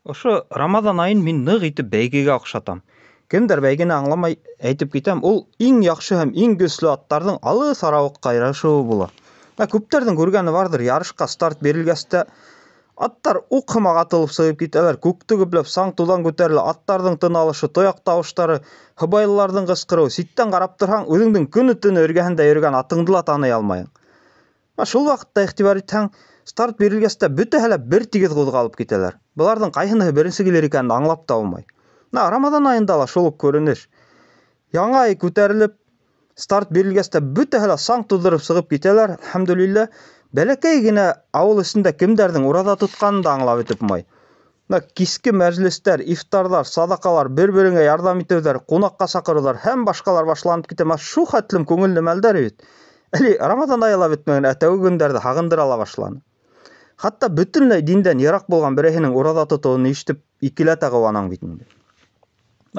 Ошо Рамадан айын мин нык итеп бәйгегә охшатам. Кемдер бәйгене аңламай әйтеп китәм, ул иң яхшы һәм иң көчле аттарның алыс аралыкка ярышуы була. Күптәрдең күргәне бардыр, ярышка старт бирелгәстә аттар укымак атылып сыгып китәләр, күкте күпләп саң-тудан күтәрелә, аттарның тын алышы, тояк тавыштары, һыбайлыларның кычкыруы, ситтән карап торһаң, үзеңнең көне-төне эргәһендә йөргән атыңды ла таный алмайың. Шул вакытта игътибар итсәң, старт бирелгәстә бөтәһе лә бер тигез кузгалып китәләр. Буларның кайһыныһы беренче килер икәнен аңлап та булмай. Рамадан айында ла шул ук күренеш. Яңа ай күтәрелеп, старт бирелгәстә бөтәһе лә саң тудырып сыгып китәләр. Әлхәмдүлилләh, бәләкәй генә авыл эчендә кемдәрнең ураза тотканын да аңлап бетеп булмай. Киске мәҗлесләр, ифтарлар, садакалар, бер-береңә ярдәм итүләр, кунакка сакырулар һәм башкалар башланып китә. Шу хәтлем күңелле мәлдәр бит. Әле Рамадан айы ла бетмәгән, тәүге көндәрдә һагындыра ла башланы. Хатта бөтенләй диндән ерак булган берәйһенең ураза тотуын ишетеп икеләтә кыланаң бит инде.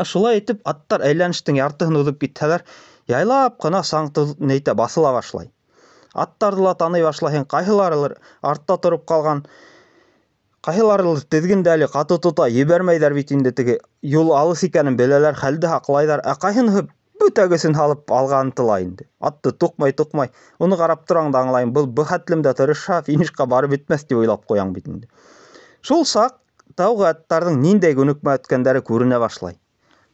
Шулай итеп, аттар әйләнештең яртыһын узып китсәләр, яйлап кына саң нәйтә басыла башлай. Аттарды ла таный башлайһың, кайһылары артта торып калган, кайһылары тезгендә әле каты тота, ебәрмәйҙәр бит инде, теге юл алыс икәнен беләләр, хәлде һаҡлайҙар, кайһыныһы бөтәгесен һалып алға ынтыла инде. Атты туҡмай, уны ҡарап тораң да аңлайым, был хәтлемдә тырышһа, финишҡа барып етмәҫ дип уйлап ҡуяң бит инде. Шул саҡ тәүге аттарҙың ниндәй күнекмә үткәндәре күренә башлай.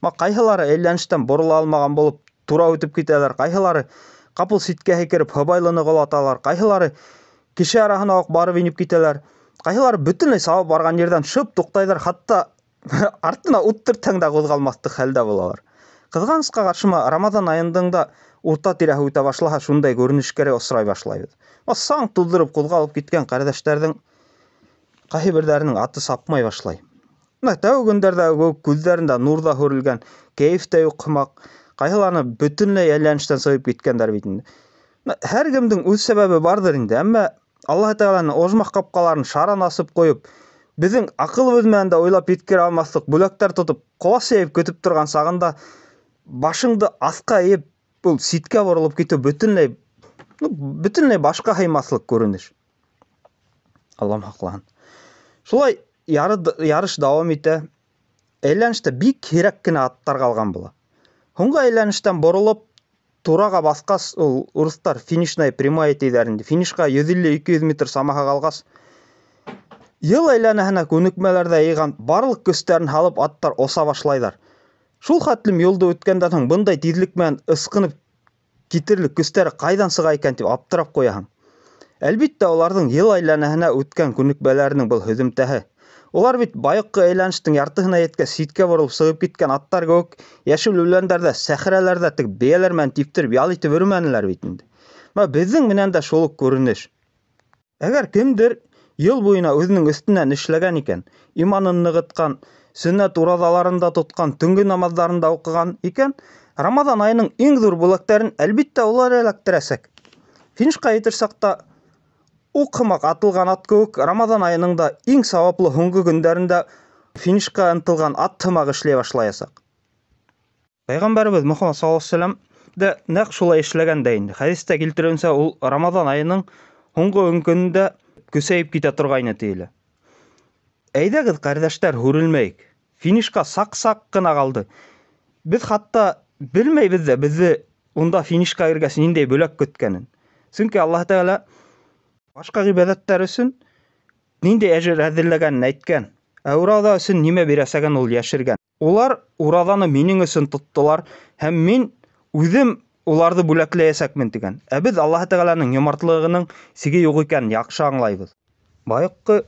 Кайһылары әйләнештән борола алмаған булып тура үтеп китәләр, кайһылары ҡапыл ситкә һикереп һыбайлыны ҡолаталар, кайһылары кеше араһына уҡ барып инеп китәләр, кайһылары бөтөнләй сабып барған ерҙән шып туҡтайҙар, хатта артына ут төртһәң дә ҡуҙғалмаҫтыҡ хәлдә булалар. Ҡыҙғанысҡа ҡаршыма Рамадан айының да урта тирәһе үтә башлаһа, шундай күренешкә осрай башлайбыҙ. Саң туҙҙырып ҡуҙғалып киткән ҡәрҙәштәрҙең ҡайһы аты сапмай башлай. Тәүге көндәрҙә күҙҙәрендә нур ҙа һүрелгән, кәйеф тә юҡ һымаҡ, кайһыланы бөтөнләй әйләнештән сығып киткәндәр бит инде. Һәр кемдең үҙ сәбәбе бардыр инде, әммә Аллаһ Тәғәләнең ожмах ҡапҡаларын шаран асып ҡуйып, беҙҙең аҡылыбыҙ менән дә уйлап еткерә алмаҫлыҡ бүләктәр тотоп, ҡолас йәйеп көтөп торған сағында башыңды аҫҡа эйеп, был ситкә боролоп китеү бөтөнләй башҡа һыймаҫлыҡ күренеш. Аллам һаҡлаһын. Шулай ярыш дауам итә. Әйләнештә бик һирәк кенә аттар ҡалған була. Һуңғы әйләнештән боролоп, тураға баҫҡас, ул урыҫтар финишная прямая тиҙәр инде. Финишҡа 150-200 метр самаһы ҡалғас, йыл әйләнәһенә күнекмәләрҙә йыйған барлыҡ көстәрен һалып аттар оса башлайҙар. Шул хәтлем юлды үткәндән һуң бындай тиҙлек менән ысҡынып китерлек көстәре ҡайҙан сыға икән тип аптырап ҡуяһың. Әлбиттә, уларҙың йыл әйләнәһенә үткән күнекмәләренең был һөҙөмтәһе. Улар бит байыҡҡы әйләнештең яртыһына еткәс ситкә боролоп сығып киткән аттар кеүек йәшел үләндәрҙә, сәхрәләрҙә теге бейәләр менән типтереп ял итеп йөрөмәнеләр бит инде. Беҙҙең менән дә шул уҡ күренеш. Әгәр кемдер йыл буйына үҙенең өҫтөнән эшләгән икән, иманын нығытҡан, сөннәт ураҙаларында тотҡан, төнгө намаҙҙарында уҡыған икән, Рамадан айының иң ҙур бүләктәрен әлбиттә улар эләктерәсәк. Финишҡа етер саҡта уҡымаҡ атылған ат кеүек, Рамадан айының да иң сауаплы һуңғы көндәрендә финишҡа ынтылған ат һымаҡ эшләй башлаясаҡ. Пәйғәмбәребеҙ Мөхәммәд саллаллаһу алейһи ва саллям дә нәҡ шулай эшләгән дә инде. Хәҙистә килтереүенсә, ул Рамадан айының һуңғы көнөндә көсәйеп китә торғайны тиелә. Әйҙәгеҙ, ҡәрҙәштәр, һүрелмәйек. Финишҡа саҡ-саҡ ҡына ҡалды. Беҙ хатта белмәйбеҙ ҙә беҙҙе унда финишҡа ергәс ниндәй бүләк көткәнен. Сөнки Аллаһ Тәғәлә башҡа ғибәҙәттәр өсөн ниндәй әжер әҙерләгәнен әйткән, ә ураҙа өсөн нимә бирәсәген ул йәшергән. Улар ураҙаны минең өсөн тоттолар һәм мин үҙем уларҙы бүләкләйәсәкмен тигән. Ә беҙ Аллаһ Тәғәләнең йомартлығының сиге юҡ икәнен яҡшы аңлайбыҙ. Байыҡҡы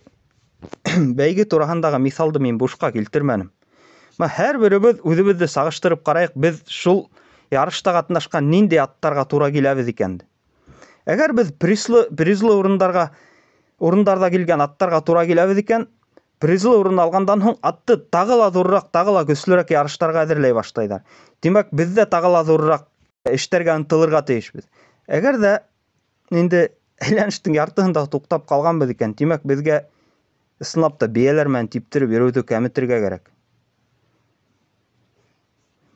бәйге тураһындағы миҫалды мин бушҡа килтермәнем. Һәр беребеҙ үҙебеҙҙе сағыштырып ҡарайыҡ, беҙ шул ярышта ҡатнашҡан ниндәй аттарға тура киләбеҙ икәнде. Әгәр беҙ призлы урындарҙа килгән аттарға тура киләбеҙ икән, призлы урын алғандан һуң атты тағы ла ҙурыраҡ, тағы ла көслөрәк ярыштарға әҙерләй башлайҙар. Тимәк, беҙ ҙә тағы ла ҙурыраҡ эштәргә ынтылырға тейешбеҙ. Әгәр ҙә инде әйләнештең яртыһында туҡтап ҡалғанбыҙ икән, тимәк, беҙгә ысынлап та бейәләр менән типтереп йөрөүҙе кәметергә кәрәк.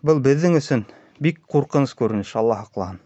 Был беҙҙең өсөн бик ҡурҡыныс күренеш, Алла һаҡлаһын.